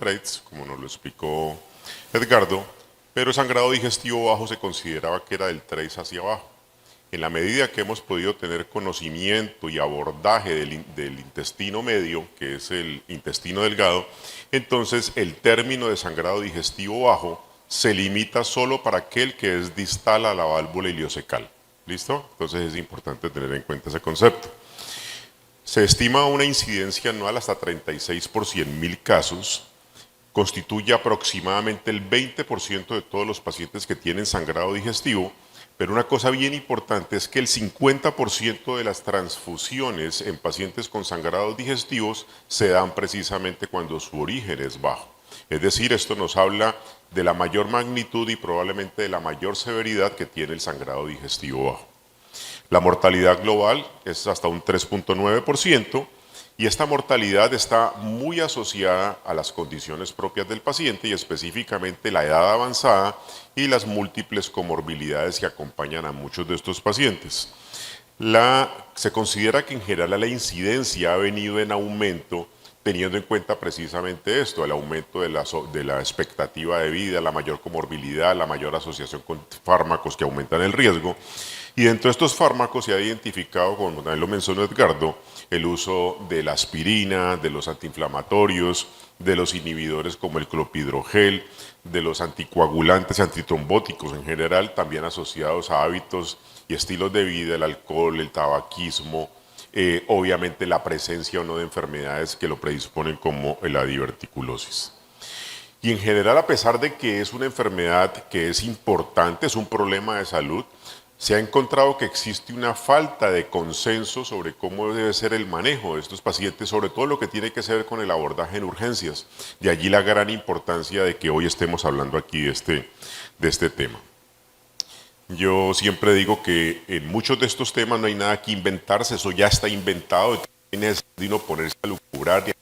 TRACE, como nos lo explicó Edgardo, pero el sangrado digestivo bajo se consideraba que era del TRACE hacia abajo. En la medida que hemos podido tener conocimiento y abordaje del intestino medio, que es el intestino delgado, entonces el término de sangrado digestivo bajo se limita solo para aquel que es distal a la válvula iliocecal. ¿Listo? Entonces es importante tener en cuenta ese concepto. Se estima una incidencia anual hasta 36 por 100.000 casos, constituye aproximadamente el 20% de todos los pacientes que tienen sangrado digestivo, pero una cosa bien importante es que el 50% de las transfusiones en pacientes con sangrados digestivos se dan precisamente cuando su origen es bajo. Es decir, esto nos habla de la mayor magnitud y probablemente de la mayor severidad que tiene el sangrado digestivo bajo. La mortalidad global es hasta un 3.9%. Y esta mortalidad está muy asociada a las condiciones propias del paciente y específicamente la edad avanzada y las múltiples comorbilidades que acompañan a muchos de estos pacientes. Se considera que en general la incidencia ha venido en aumento teniendo en cuenta precisamente esto, el aumento de la expectativa de vida, la mayor comorbilidad, la mayor asociación con fármacos que aumentan el riesgo. Y dentro de estos fármacos se ha identificado, como también lo mencionó Edgardo, el uso de la aspirina, de los antiinflamatorios, de los inhibidores como el clopidogrel, de los anticoagulantes y antitrombóticos en general, también asociados a hábitos y estilos de vida, el alcohol, el tabaquismo, obviamente la presencia o no de enfermedades que lo predisponen como la diverticulosis. Y en general, a pesar de que es una enfermedad que es importante, es un problema de salud, se ha encontrado que existe una falta de consenso sobre cómo debe ser el manejo de estos pacientes, sobre todo lo que tiene que ver con el abordaje en urgencias. De allí la gran importancia de que hoy estemos hablando aquí de este tema. Yo siempre digo que en muchos de estos temas no hay nada que inventarse, eso ya está inventado, tiene que ponerse a lucubrar.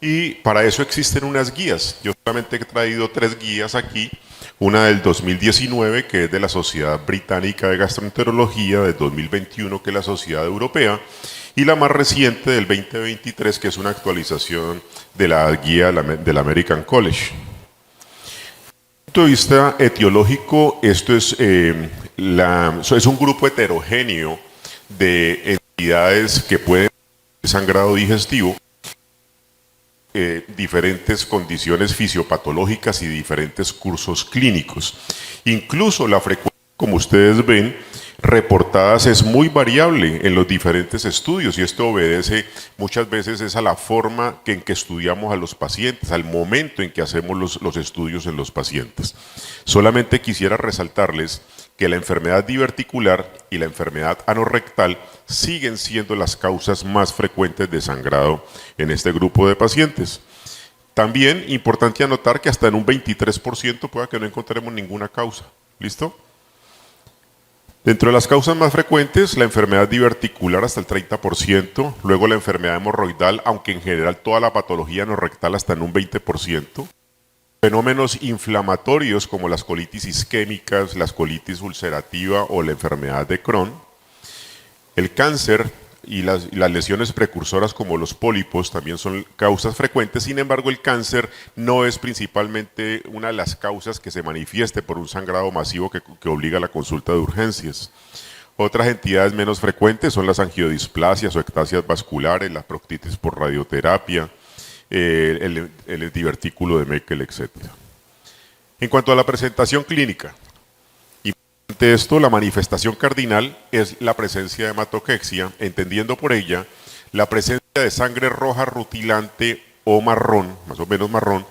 Y para eso existen unas guías. Yo solamente he traído 3 guías aquí. Una del 2019, que es de la Sociedad Británica de Gastroenterología, del 2021, que es la Sociedad Europea, y la más reciente del 2023, que es una actualización de la guía del American College. Desde el punto de vista etiológico, esto es un grupo heterogéneo de entidades que pueden tener sangrado digestivo, diferentes condiciones fisiopatológicas y diferentes cursos clínicos. Incluso la frecuencia, como ustedes ven, reportadas es muy variable en los diferentes estudios y esto obedece muchas veces es a la forma en que estudiamos a los pacientes, al momento en que hacemos los estudios en los pacientes. Solamente quisiera resaltarles que la enfermedad diverticular y la enfermedad anorrectal siguen siendo las causas más frecuentes de sangrado en este grupo de pacientes. También importante anotar que hasta en un 23% pueda que no encontremos ninguna causa. ¿Listo? Dentro de las causas más frecuentes, la enfermedad diverticular hasta el 30%, luego la enfermedad hemorroidal, aunque en general toda la patología anorrectal hasta en un 20%. Fenómenos inflamatorios como las colitis isquémicas, la colitis ulcerativa o la enfermedad de Crohn. El cáncer y las lesiones precursoras como los pólipos también son causas frecuentes. Sin embargo, el cáncer no es principalmente una de las causas que se manifieste por un sangrado masivo que obliga a la consulta de urgencias. Otras entidades menos frecuentes son las angiodisplasias o ectasias vasculares, la proctitis por radioterapia, el divertículo de Meckel, etc. En cuanto a la presentación clínica, ante esto, la manifestación cardinal es la presencia de hematoquexia, entendiendo por ella la presencia de sangre roja rutilante o marrón, más o menos marrón,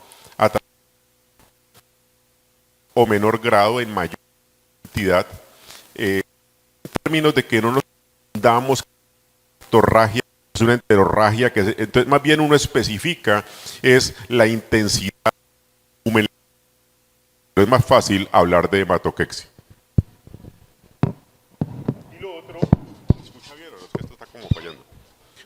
o menor grado en mayor cantidad, en términos de que no nos damos enterorragia, es una enterorragia que entonces más bien uno especifica es la intensidad, es más fácil hablar de hematoquexia.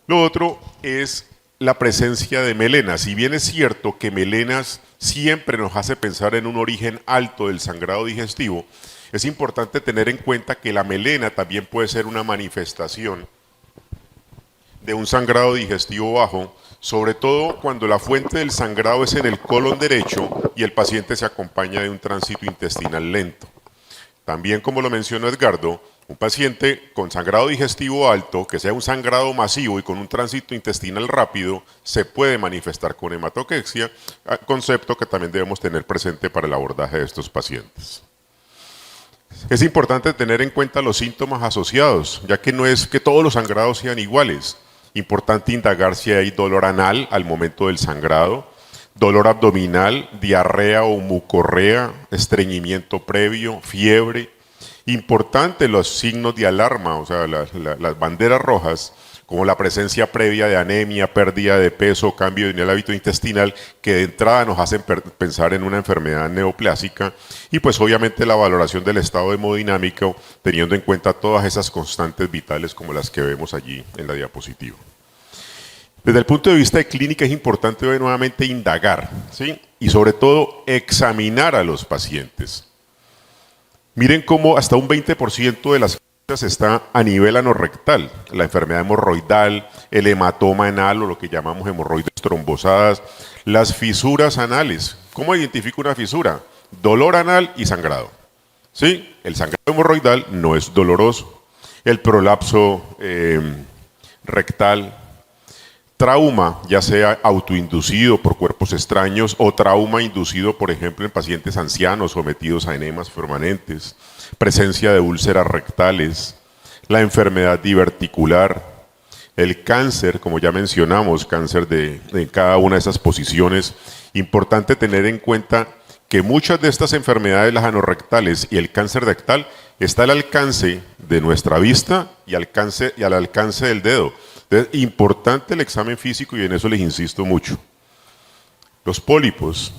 Lo otro es la presencia de melenas. Si bien es cierto que melenas siempre nos hace pensar en un origen alto del sangrado digestivo, es importante tener en cuenta que la melena también puede ser una manifestación de un sangrado digestivo bajo, sobre todo cuando la fuente del sangrado es en el colon derecho y el paciente se acompaña de un tránsito intestinal lento. También, como lo mencionó Edgardo, un paciente con sangrado digestivo alto, que sea un sangrado masivo y con un tránsito intestinal rápido, se puede manifestar con hematoquexia, concepto que también debemos tener presente para el abordaje de estos pacientes. Es importante tener en cuenta los síntomas asociados, ya que no es que todos los sangrados sean iguales. Importante indagar si hay dolor anal al momento del sangrado, dolor abdominal, diarrea o mucorrea, estreñimiento previo, fiebre. Importante los signos de alarma, o sea, las banderas rojas, como la presencia previa de anemia, pérdida de peso, cambio en el hábito intestinal, que de entrada nos hacen pensar en una enfermedad neoplásica, y pues obviamente la valoración del estado hemodinámico, teniendo en cuenta todas esas constantes vitales como las que vemos allí en la diapositiva. Desde el punto de vista de clínica es importante nuevamente indagar, ¿sí? Y sobre todo examinar a los pacientes. Miren cómo hasta un 20% de las causas está a nivel anorrectal, la enfermedad hemorroidal, el hematoma anal o lo que llamamos hemorroides trombosadas, las fisuras anales. ¿Cómo identifico una fisura? Dolor anal y sangrado. ¿Sí? El sangrado hemorroidal no es doloroso. El prolapso rectal, trauma, ya sea autoinducido por cuerpos extraños o trauma inducido, por ejemplo, en pacientes ancianos sometidos a enemas permanentes, presencia de úlceras rectales, la enfermedad diverticular, el cáncer, como ya mencionamos, cáncer de cada una de esas posiciones. Importante tener en cuenta que muchas de estas enfermedades, las anorrectales y el cáncer rectal, está al alcance de nuestra vista y al alcance del dedo. Entonces, importante el examen físico y en eso les insisto mucho. Los pólipos,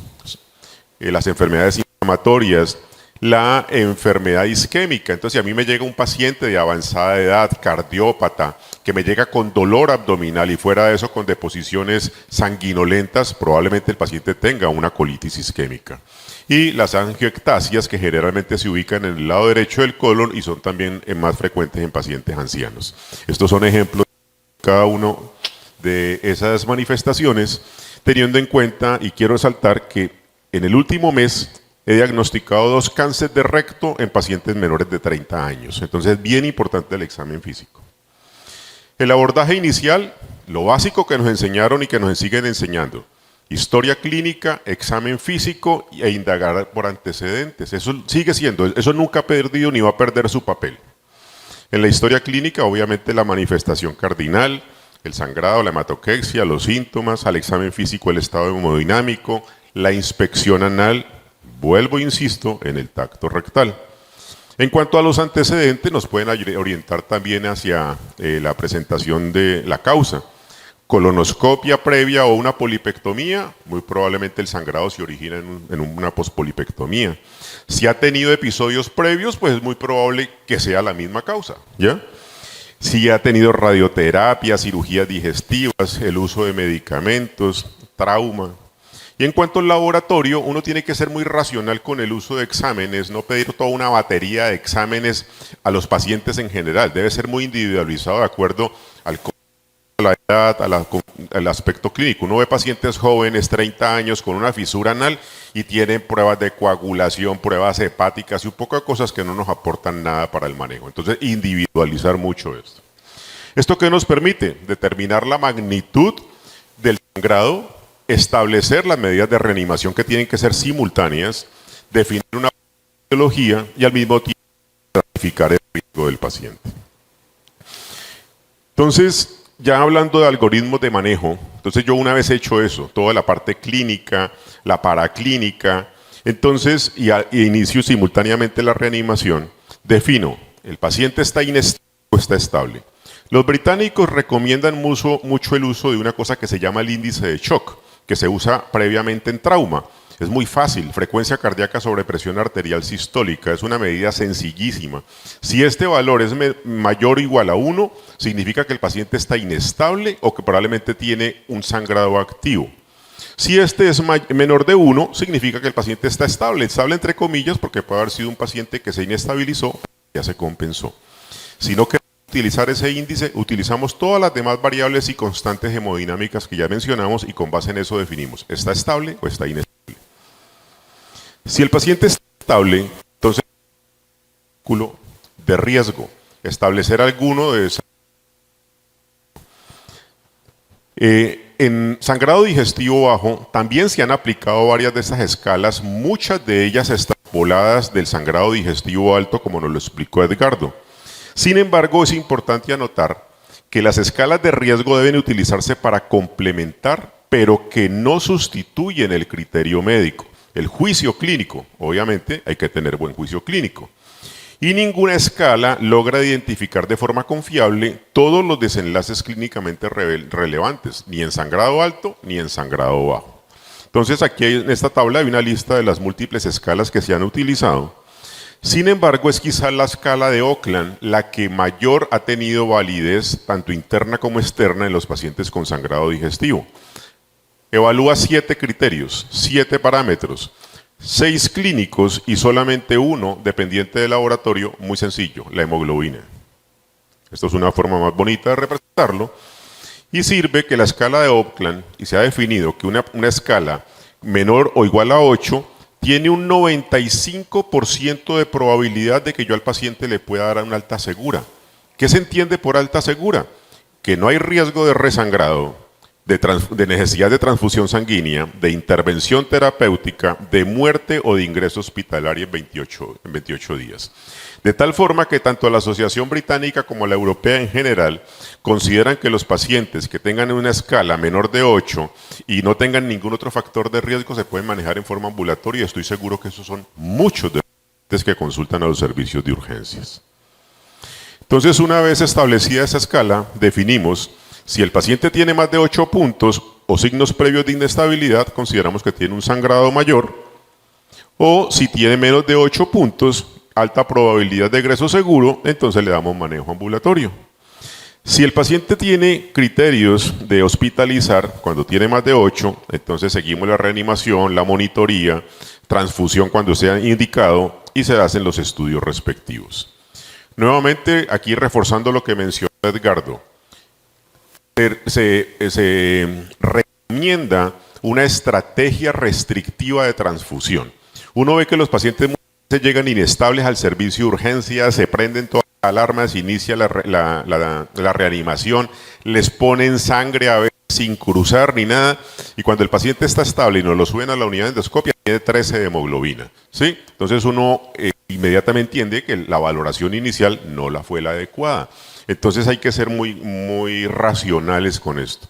las enfermedades inflamatorias, la enfermedad isquémica. Entonces, si a mí me llega un paciente de avanzada edad, cardiópata, que me llega con dolor abdominal y fuera de eso con deposiciones sanguinolentas, probablemente el paciente tenga una colitis isquémica. Y las angioectasias, que generalmente se ubican en el lado derecho del colon y son también más frecuentes en pacientes ancianos. Estos son ejemplos de cada uno de esas manifestaciones, teniendo en cuenta, y quiero resaltar que en el último mes he diagnosticado 2 cánceres de recto en pacientes menores de 30 años. Entonces es bien importante el examen físico. El abordaje inicial, lo básico que nos enseñaron y que nos siguen enseñando. Historia clínica, examen físico e indagar por antecedentes. Eso sigue siendo, eso nunca ha perdido ni va a perder su papel. En la historia clínica, obviamente la manifestación cardinal, el sangrado, la hematoquexia, los síntomas, al examen físico el estado hemodinámico, la inspección anal, vuelvo, insisto, en el tacto rectal. En cuanto a los antecedentes, nos pueden orientar también hacia la presentación de la causa. Colonoscopia previa o una polipectomía, muy probablemente el sangrado se origina en una pospolipectomía. Si ha tenido episodios previos, pues es muy probable que sea la misma causa, ¿ya? Si ha tenido radioterapia, cirugías digestivas, el uso de medicamentos, trauma. Y en cuanto al laboratorio, uno tiene que ser muy racional con el uso de exámenes, no pedir toda una batería de exámenes a los pacientes en general. Debe ser muy individualizado de acuerdo a la edad, al aspecto clínico. Uno ve pacientes jóvenes, 30 años, con una fisura anal y tienen pruebas de coagulación, pruebas hepáticas y un poco de cosas que no nos aportan nada para el manejo. Entonces, individualizar mucho esto. ¿Esto qué nos permite? Determinar la magnitud del sangrado, establecer las medidas de reanimación que tienen que ser simultáneas, definir una etiología y al mismo tiempo planificar el riesgo del paciente. Entonces, ya hablando de algoritmos de manejo, entonces yo una vez hecho eso, toda la parte clínica, la paraclínica, entonces inicio simultáneamente la reanimación, defino, ¿el paciente está inestable o está estable? Los británicos recomiendan mucho el uso de una cosa que se llama el índice de shock, que se usa previamente en trauma. Es muy fácil, frecuencia cardíaca sobre presión arterial sistólica, es una medida sencillísima. Si este valor es mayor o igual a 1, significa que el paciente está inestable o que probablemente tiene un sangrado activo. Si este es menor de 1, significa que el paciente está estable entre comillas, porque puede haber sido un paciente que se inestabilizó, ya se compensó. Sino que utilizar ese índice, utilizamos todas las demás variables y constantes hemodinámicas que ya mencionamos y con base en eso definimos, ¿está estable o está inestable? Si el paciente está estable, entonces cálculo de riesgo, establecer alguno de esas. En sangrado digestivo bajo también se han aplicado varias de estas escalas, muchas de ellas extrapoladas del sangrado digestivo alto, como nos lo explicó Edgardo. Sin embargo, es importante anotar que las escalas de riesgo deben utilizarse para complementar, pero que no sustituyen el criterio médico. El juicio clínico, obviamente hay que tener buen juicio clínico. Y ninguna escala logra identificar de forma confiable todos los desenlaces clínicamente relevantes, ni en sangrado alto ni en sangrado bajo. Entonces aquí en esta tabla hay una lista de las múltiples escalas que se han utilizado. Sin embargo, es quizá la escala de Oakland la que mayor ha tenido validez, tanto interna como externa, en los pacientes con sangrado digestivo. Evalúa 7 criterios, 7 parámetros. 6 clínicos y solamente uno dependiente del laboratorio, muy sencillo, la hemoglobina. Esto es una forma más bonita de representarlo y sirve que la escala de Oakland, y se ha definido que una escala menor o igual a 8 tiene un 95% de probabilidad de que yo al paciente le pueda dar una alta segura. ¿Qué se entiende por alta segura? Que no hay riesgo de resangrado, de necesidad de transfusión sanguínea, de intervención terapéutica, de muerte o de ingreso hospitalario en 28 días. De tal forma que tanto la Asociación Británica como la Europea en general consideran que los pacientes que tengan una escala menor de 8 y no tengan ningún otro factor de riesgo se pueden manejar en forma ambulatoria, y estoy seguro que esos son muchos de los pacientes que consultan a los servicios de urgencias. Entonces, una vez establecida esa escala, definimos si el paciente tiene más de 8 puntos o signos previos de inestabilidad, consideramos que tiene un sangrado mayor, o si tiene menos de 8 puntos, alta probabilidad de egreso seguro, entonces le damos manejo ambulatorio. Si el paciente tiene criterios de hospitalizar, cuando tiene más de 8, entonces seguimos la reanimación, la monitoría, transfusión cuando sea indicado y se hacen los estudios respectivos. Nuevamente, aquí reforzando lo que mencionó Edgardo, se recomienda una estrategia restrictiva de transfusión. Uno ve que los pacientes muchas veces llegan inestables al servicio de urgencias, se prenden todas las alarmas, se inicia la reanimación, les ponen sangre a veces sin cruzar ni nada, y cuando el paciente está estable y nos lo suben a la unidad de endoscopia, tiene 13 de hemoglobina, ¿sí? Entonces uno inmediatamente entiende que la valoración inicial no fue la adecuada. Entonces hay que ser muy racionales con esto.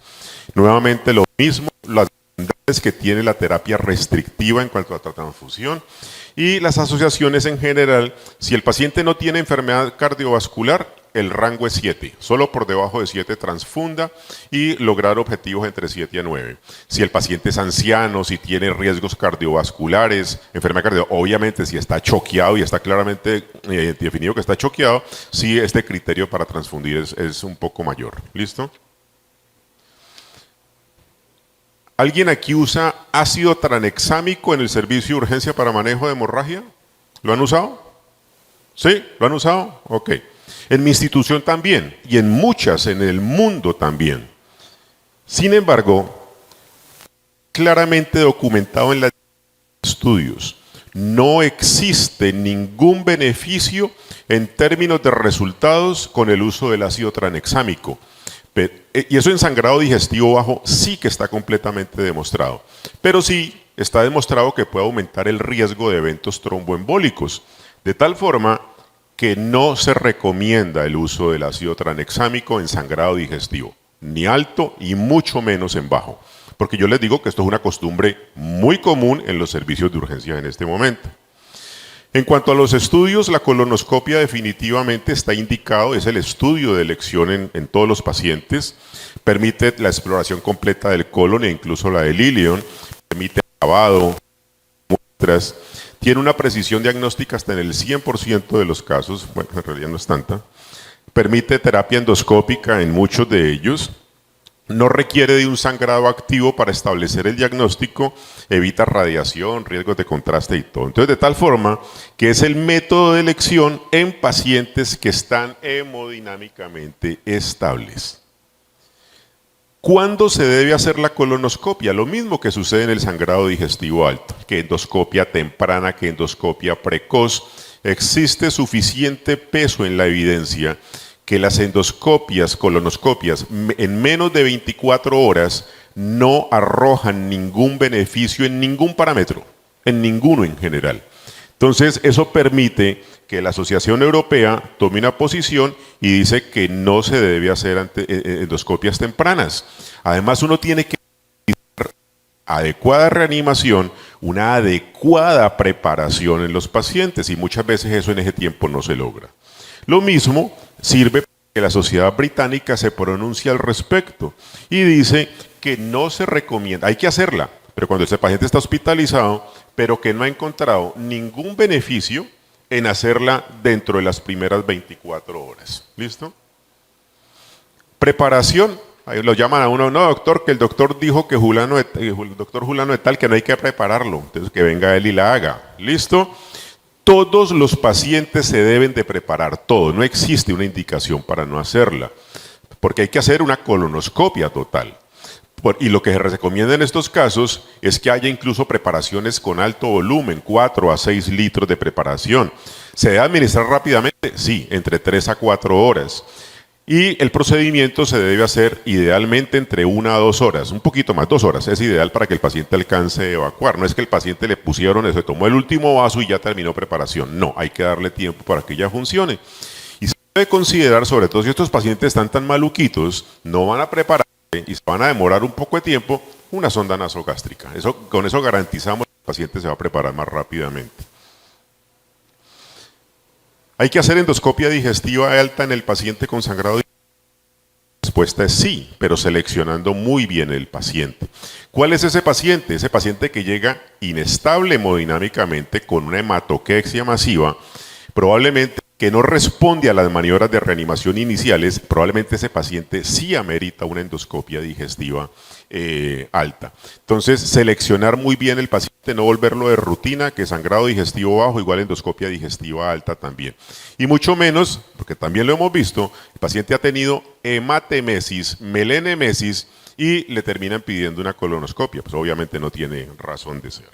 Nuevamente lo mismo, las bondades que tiene la terapia restrictiva en cuanto a transfusión y las asociaciones en general. Si el paciente no tiene enfermedad cardiovascular, el rango es 7, solo por debajo de 7 transfunda y lograr objetivos entre 7 a 9. Si el paciente es anciano, si tiene riesgos cardiovasculares, enfermedad cardiovascular, obviamente si está choqueado y está claramente definido que está choqueado, sí este criterio para transfundir es un poco mayor. ¿Listo? ¿Alguien aquí usa ácido tranexámico en el servicio de urgencia para manejo de hemorragia? ¿Lo han usado? ¿Sí? ¿Lo han usado? Ok. En mi institución también, y en muchas en el mundo también. Sin embargo, claramente documentado en los estudios, no existe ningún beneficio en términos de resultados con el uso del ácido tranexámico. Y eso en sangrado digestivo bajo sí que está completamente demostrado. Pero sí está demostrado que puede aumentar el riesgo de eventos tromboembólicos, de tal forma que no se recomienda el uso del ácido tranexámico en sangrado digestivo, ni alto y mucho menos en bajo, porque yo les digo que esto es una costumbre muy común en los servicios de urgencia en este momento. En cuanto a los estudios, la colonoscopia definitivamente está indicado, es el estudio de elección en todos los pacientes, permite la exploración completa del colon e incluso la del ileón, permite lavado, muestras, tiene una precisión diagnóstica hasta en el 100% de los casos, bueno, en realidad no es tanta, permite terapia endoscópica en muchos de ellos, no requiere de un sangrado activo para establecer el diagnóstico, evita radiación, riesgos de contraste y todo. Entonces, de tal forma que es el método de elección en pacientes que están hemodinámicamente estables. ¿Cuándo se debe hacer la colonoscopia? Lo mismo que sucede en el sangrado digestivo alto, que endoscopia temprana, que endoscopia precoz. Existe suficiente peso en la evidencia que las endoscopias, colonoscopias, en menos de 24 horas no arrojan ningún beneficio en ningún parámetro, en ninguno en general. Entonces, eso permite que la Asociación Europea tome una posición y dice que no se debe hacer endoscopias tempranas. Además, uno tiene que adecuada reanimación, una adecuada preparación en los pacientes y muchas veces eso en ese tiempo no se logra. Lo mismo sirve para que la Sociedad Británica se pronuncie al respecto y dice que no se recomienda, hay que hacerla, pero cuando ese paciente está hospitalizado, pero que no ha encontrado ningún beneficio en hacerla dentro de las primeras 24 horas. ¿Listo? Preparación. Ahí lo llaman a uno, no doctor, que el doctor dijo que el doctor Julano de tal, que no hay que prepararlo, entonces que venga él y la haga. ¿Listo? Todos los pacientes se deben de preparar, todo, no existe una indicación para no hacerla, porque hay que hacer una colonoscopia total. Y lo que se recomienda en estos casos es que haya incluso preparaciones con alto volumen, 4 a 6 litros de preparación. ¿Se debe administrar rápidamente? Sí, entre 3 a 4 horas. Y el procedimiento se debe hacer idealmente entre 1 a 2 horas, un poquito más, 2 horas. Es ideal para que el paciente alcance a evacuar. No es que el paciente le pusieron eso, tomó el último vaso y ya terminó preparación. No, hay que darle tiempo para que ya funcione. Y se debe considerar, sobre todo si estos pacientes están tan maluquitos, no van a prepararse y se van a demorar un poco de tiempo, una sonda nasogástrica. Con eso garantizamos que el paciente se va a preparar más rápidamente. ¿Hay que hacer endoscopia digestiva alta en el paciente con sangrado? La respuesta es sí, pero seleccionando muy bien el paciente. ¿Cuál es ese paciente? Ese paciente que llega inestable hemodinámicamente con una hematoquexia masiva, probablemente que no responde a las maniobras de reanimación iniciales, probablemente ese paciente sí amerita una endoscopia digestiva alta. Entonces, seleccionar muy bien el paciente, no volverlo de rutina, que sangrado digestivo bajo igual endoscopia digestiva alta también. Y mucho menos, porque también lo hemos visto, el paciente ha tenido hematemesis, melenemesis y le terminan pidiendo una colonoscopia, pues obviamente no tiene razón de ser.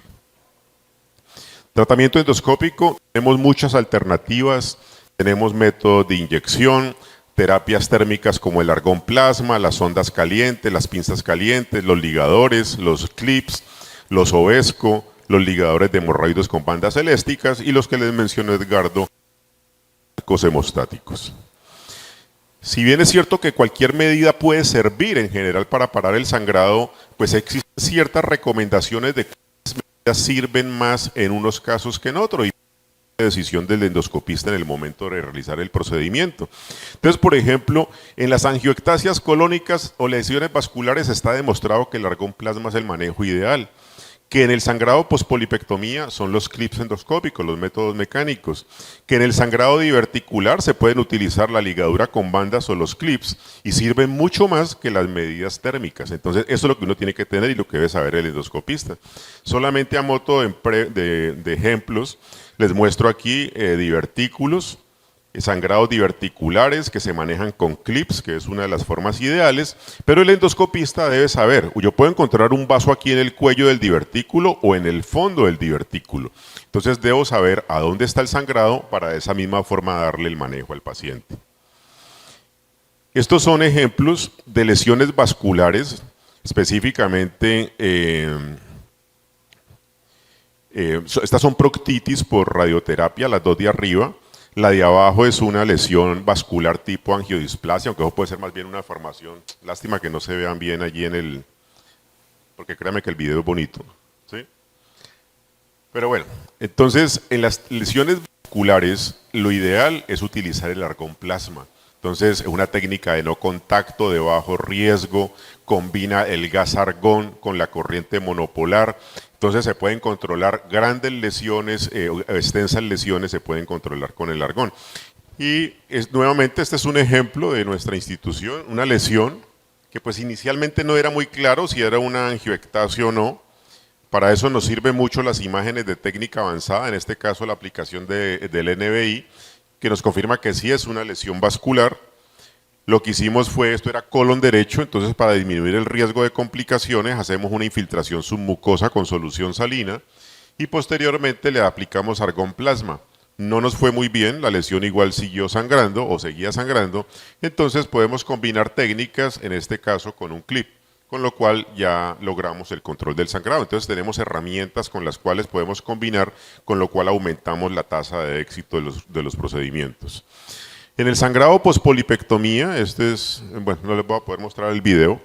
Tratamiento endoscópico, tenemos muchas alternativas, tenemos métodos de inyección, terapias térmicas como el argón plasma, las sondas calientes, las pinzas calientes, los ligadores, los clips, los ovesco, los ligadores de hemorroides con bandas elásticas y los que les mencionó Edgardo, los hemostáticos. Si bien es cierto que cualquier medida puede servir en general para parar el sangrado, pues existen ciertas recomendaciones de cuáles medidas sirven más en unos casos que en otros. Y decisión del endoscopista en el momento de realizar el procedimiento. Entonces, por ejemplo, en las angioectasias colónicas o lesiones vasculares está demostrado que el argón plasma es el manejo ideal, que en el sangrado pospolipectomía son los clips endoscópicos, los métodos mecánicos, que en el sangrado diverticular se pueden utilizar la ligadura con bandas o los clips y sirven mucho más que las medidas térmicas. Entonces, eso es lo que uno tiene que tener y lo que debe saber el endoscopista. Solamente a modo de ejemplos, les muestro aquí divertículos, sangrados diverticulares que se manejan con clips, que es una de las formas ideales, pero el endoscopista debe saber, yo puedo encontrar un vaso aquí en el cuello del divertículo o en el fondo del divertículo. Entonces debo saber a dónde está el sangrado para de esa misma forma darle el manejo al paciente. Estos son ejemplos de lesiones vasculares, específicamente estas son proctitis por radioterapia, las dos de arriba. La de abajo es una lesión vascular tipo angiodisplasia, aunque eso puede ser más bien una formación. Lástima que no se vean bien allí en el... porque créanme que el video es bonito, ¿sí? Pero bueno, entonces en las lesiones vasculares lo ideal es utilizar el argón plasma. Entonces es una técnica de no contacto, de bajo riesgo, combina el gas argón con la corriente monopolar. Entonces se pueden controlar grandes lesiones, extensas lesiones se pueden controlar con el argón. Y nuevamente este es un ejemplo de nuestra institución, una lesión que pues inicialmente no era muy claro si era una angioectasia o no. Para eso nos sirven mucho las imágenes de técnica avanzada, en este caso la aplicación del NBI, que nos confirma que sí es una lesión vascular. Lo que hicimos fue, esto era colon derecho, entonces para disminuir el riesgo de complicaciones hacemos una infiltración submucosa con solución salina y posteriormente le aplicamos argón plasma. No nos fue muy bien, la lesión igual siguió sangrando o seguía sangrando, entonces podemos combinar técnicas, en este caso con un clip, con lo cual ya logramos el control del sangrado. Entonces tenemos herramientas con las cuales podemos combinar, con lo cual aumentamos la tasa de éxito de los procedimientos. En el sangrado pospolipectomía, bueno, no les voy a poder mostrar el video,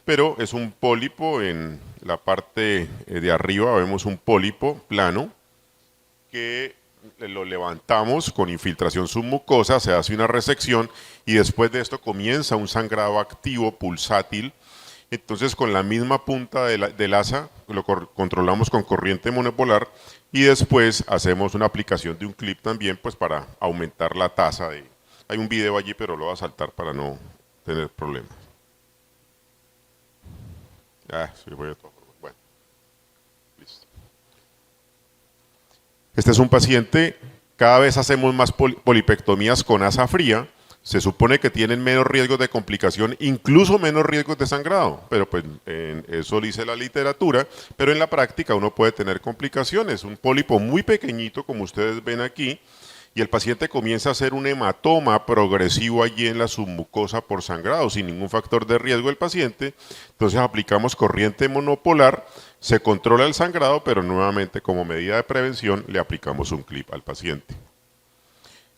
pero es un pólipo en la parte de arriba, vemos un pólipo plano que lo levantamos con infiltración submucosa, se hace una resección y después de esto comienza un sangrado activo pulsátil. Entonces con la misma punta del asa lo controlamos con corriente monopolar y después hacemos una aplicación de un clip también pues para aumentar la tasa de... Hay un video allí pero lo voy a saltar para no tener problemas. Sí, voy a todo. Bueno, listo. Este es un paciente, cada vez hacemos más polipectomías con asa fría. Se supone que tienen menos riesgos de complicación, incluso menos riesgos de sangrado, pero pues eso dice la literatura, pero en la práctica uno puede tener complicaciones. Un pólipo muy pequeñito, como ustedes ven aquí, y el paciente comienza a hacer un hematoma progresivo allí en la submucosa por sangrado, sin ningún factor de riesgo del paciente. Entonces aplicamos corriente monopolar, se controla el sangrado, pero nuevamente como medida de prevención le aplicamos un clip al paciente.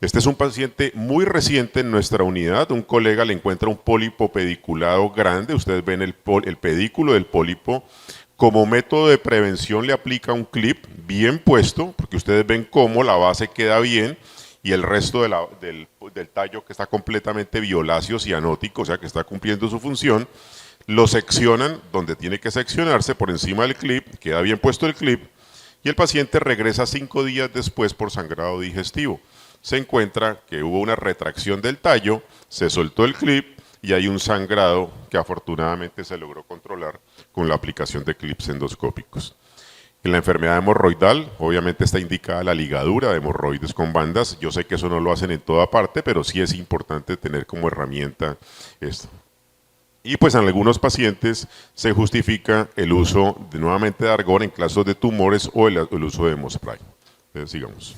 Este es un paciente muy reciente en nuestra unidad, un colega le encuentra un pólipo pediculado grande, ustedes ven el pedículo del pólipo, como método de prevención le aplica un clip bien puesto, porque ustedes ven cómo la base queda bien y el resto del tallo que está completamente violáceo cianótico, o sea que está cumpliendo su función, lo seccionan donde tiene que seccionarse por encima del clip, queda bien puesto el clip y el paciente regresa 5 días después por sangrado digestivo. Se encuentra que hubo una retracción del tallo, se soltó el clip y hay un sangrado que afortunadamente se logró controlar con la aplicación de clips endoscópicos. En la enfermedad hemorroidal, obviamente está indicada la ligadura de hemorroides con bandas. Yo sé que eso no lo hacen en toda parte, pero sí es importante tener como herramienta esto. Y pues en algunos pacientes se justifica el uso nuevamente de argón en casos de tumores o el uso de hemospray. Entonces sigamos.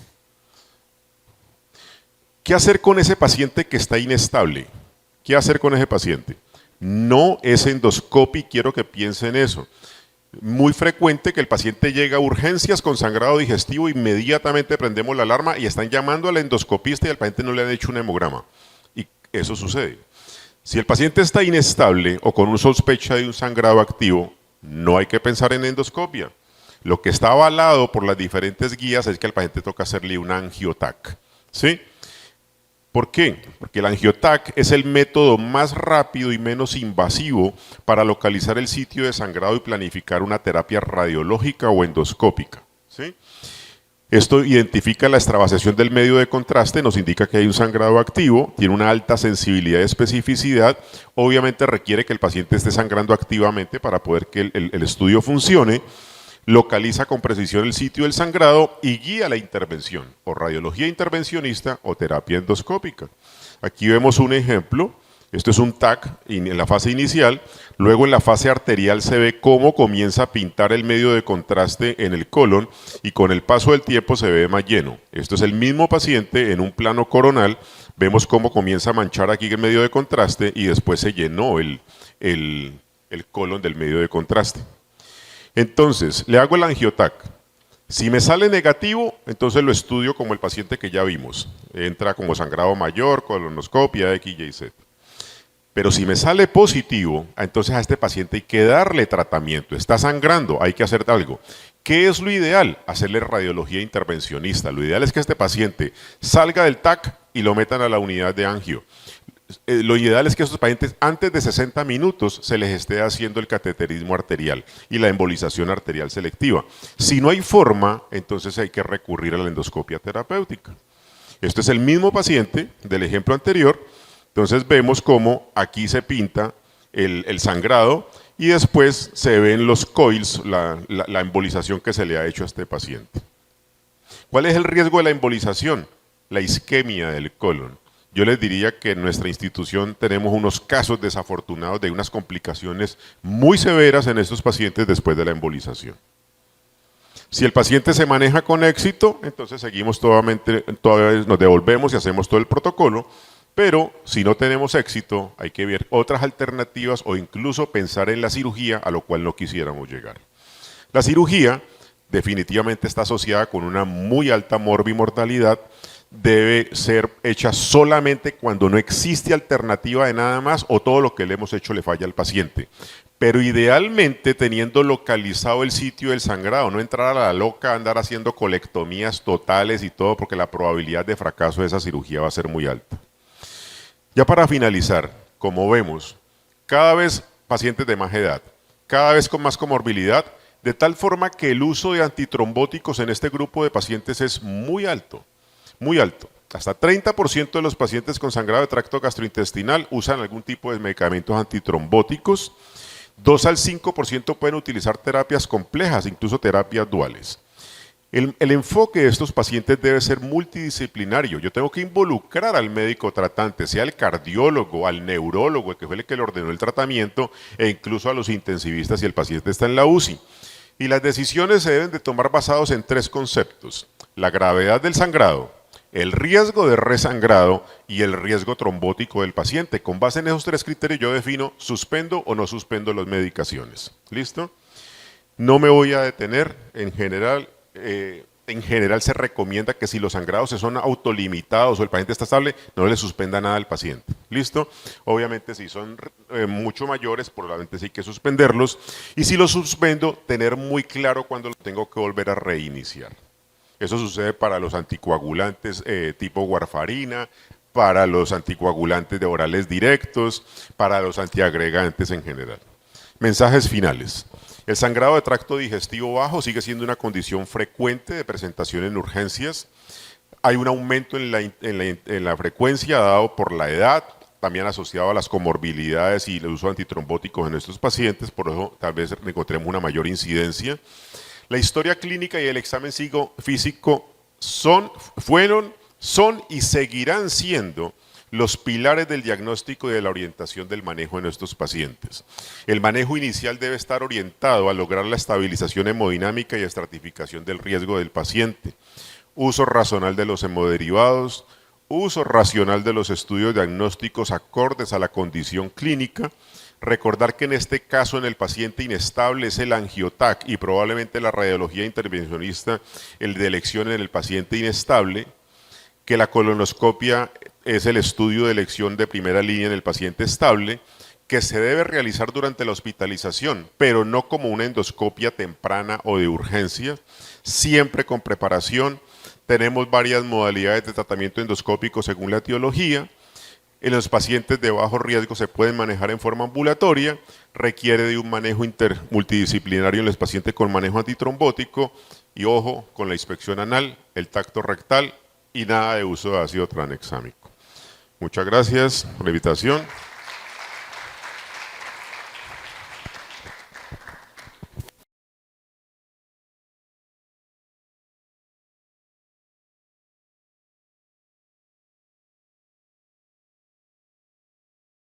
¿Qué hacer con ese paciente que está inestable? ¿Qué hacer con ese paciente? No es endoscopia y quiero que piensen eso. Muy frecuente que el paciente llega a urgencias con sangrado digestivo, inmediatamente prendemos la alarma y están llamando al endoscopista y al paciente no le han hecho un hemograma. Y eso sucede. Si el paciente está inestable o con una sospecha de un sangrado activo, no hay que pensar en endoscopia. Lo que está avalado por las diferentes guías es que al paciente toca hacerle un angiotac. ¿Sí? ¿Por qué? Porque el angiotac es el método más rápido y menos invasivo para localizar el sitio de sangrado y planificar una terapia radiológica o endoscópica. ¿Sí? Esto identifica la extravasación del medio de contraste, nos indica que hay un sangrado activo, tiene una alta sensibilidad y especificidad, obviamente requiere que el paciente esté sangrando activamente para poder que el estudio funcione, localiza con precisión el sitio del sangrado y guía la intervención, o radiología intervencionista o terapia endoscópica. Aquí vemos un ejemplo, esto es un TAC en la fase inicial, luego en la fase arterial se ve cómo comienza a pintar el medio de contraste en el colon y con el paso del tiempo se ve más lleno. Esto es el mismo paciente en un plano coronal, vemos cómo comienza a manchar aquí el medio de contraste y después se llenó el colon del medio de contraste. Entonces, le hago el angiotac. Si me sale negativo, entonces lo estudio como el paciente que ya vimos. Entra como sangrado mayor, colonoscopia, X, Y, Z. Pero si me sale positivo, entonces a este paciente hay que darle tratamiento. Está sangrando, hay que hacer algo. ¿Qué es lo ideal? Hacerle radiología intervencionista. Lo ideal es que este paciente salga del TAC y lo metan a la unidad de angio. Lo ideal es que a estos pacientes antes de 60 minutos se les esté haciendo el cateterismo arterial y la embolización arterial selectiva. Si no hay forma, entonces hay que recurrir a la endoscopia terapéutica. Esto es el mismo paciente del ejemplo anterior, entonces vemos cómo aquí se pinta el sangrado y después se ven los coils, la embolización que se le ha hecho a este paciente. ¿Cuál es el riesgo de la embolización? La isquemia del colon. Yo les diría que en nuestra institución tenemos unos casos desafortunados de unas complicaciones muy severas en estos pacientes después de la embolización. Si el paciente se maneja con éxito, entonces seguimos todavía nos devolvemos y hacemos todo el protocolo, pero si no tenemos éxito, hay que ver otras alternativas o incluso pensar en la cirugía, a lo cual no quisiéramos llegar. La cirugía definitivamente está asociada con una muy alta morbimortalidad, debe ser hecha solamente cuando no existe alternativa de nada más o todo lo que le hemos hecho le falla al paciente. Pero idealmente teniendo localizado el sitio del sangrado, no entrar a la loca, andar haciendo colectomías totales y todo, porque la probabilidad de fracaso de esa cirugía va a ser muy alta. Ya para finalizar, como vemos, cada vez pacientes de más edad, cada vez con más comorbilidad, de tal forma que el uso de antitrombóticos en este grupo de pacientes es muy alto, muy alto. Hasta 30% de los pacientes con sangrado de tracto gastrointestinal usan algún tipo de medicamentos antitrombóticos. 2 al 5% pueden utilizar terapias complejas, incluso terapias duales. El enfoque de estos pacientes debe ser multidisciplinario. Yo tengo que involucrar al médico tratante, sea el cardiólogo, al neurólogo, que fue el que le ordenó el tratamiento, e incluso a los intensivistas si el paciente está en la UCI. Y las decisiones se deben de tomar basados en 3 conceptos: la gravedad del sangrado, el riesgo de resangrado y el riesgo trombótico del paciente. Con base en esos 3 criterios yo defino suspendo o no suspendo las medicaciones. ¿Listo? No me voy a detener. En general se recomienda que si los sangrados son autolimitados o el paciente está estable, no le suspenda nada al paciente. ¿Listo? Obviamente si son mucho mayores, probablemente sí hay que suspenderlos. Y si los suspendo, tener muy claro cuándo lo tengo que volver a reiniciar. Eso sucede para los anticoagulantes tipo warfarina, para los anticoagulantes de orales directos, para los antiagregantes en general. Mensajes finales. El sangrado de tracto digestivo bajo sigue siendo una condición frecuente de presentación en urgencias. Hay un aumento en la frecuencia dado por la edad, también asociado a las comorbilidades y el uso de antitrombóticos en estos pacientes, por eso tal vez encontremos una mayor incidencia. La historia clínica y el examen físico son y seguirán siendo los pilares del diagnóstico y de la orientación del manejo de nuestros pacientes. El manejo inicial debe estar orientado a lograr la estabilización hemodinámica y estratificación del riesgo del paciente, uso racional de los hemoderivados, uso racional de los estudios diagnósticos acordes a la condición clínica. Recordar que en este caso en el paciente inestable es el angiotac y probablemente la radiología intervencionista el de elección en el paciente inestable, que la colonoscopia es el estudio de elección de primera línea en el paciente estable, que se debe realizar durante la hospitalización, pero no como una endoscopia temprana o de urgencia, siempre con preparación. Tenemos varias modalidades de tratamiento endoscópico según la etiología. En los pacientes de bajo riesgo se pueden manejar en forma ambulatoria, requiere de un manejo multidisciplinario en los pacientes con manejo antitrombótico y ojo con la inspección anal, el tacto rectal y nada de uso de ácido tranexámico. Muchas gracias por la invitación.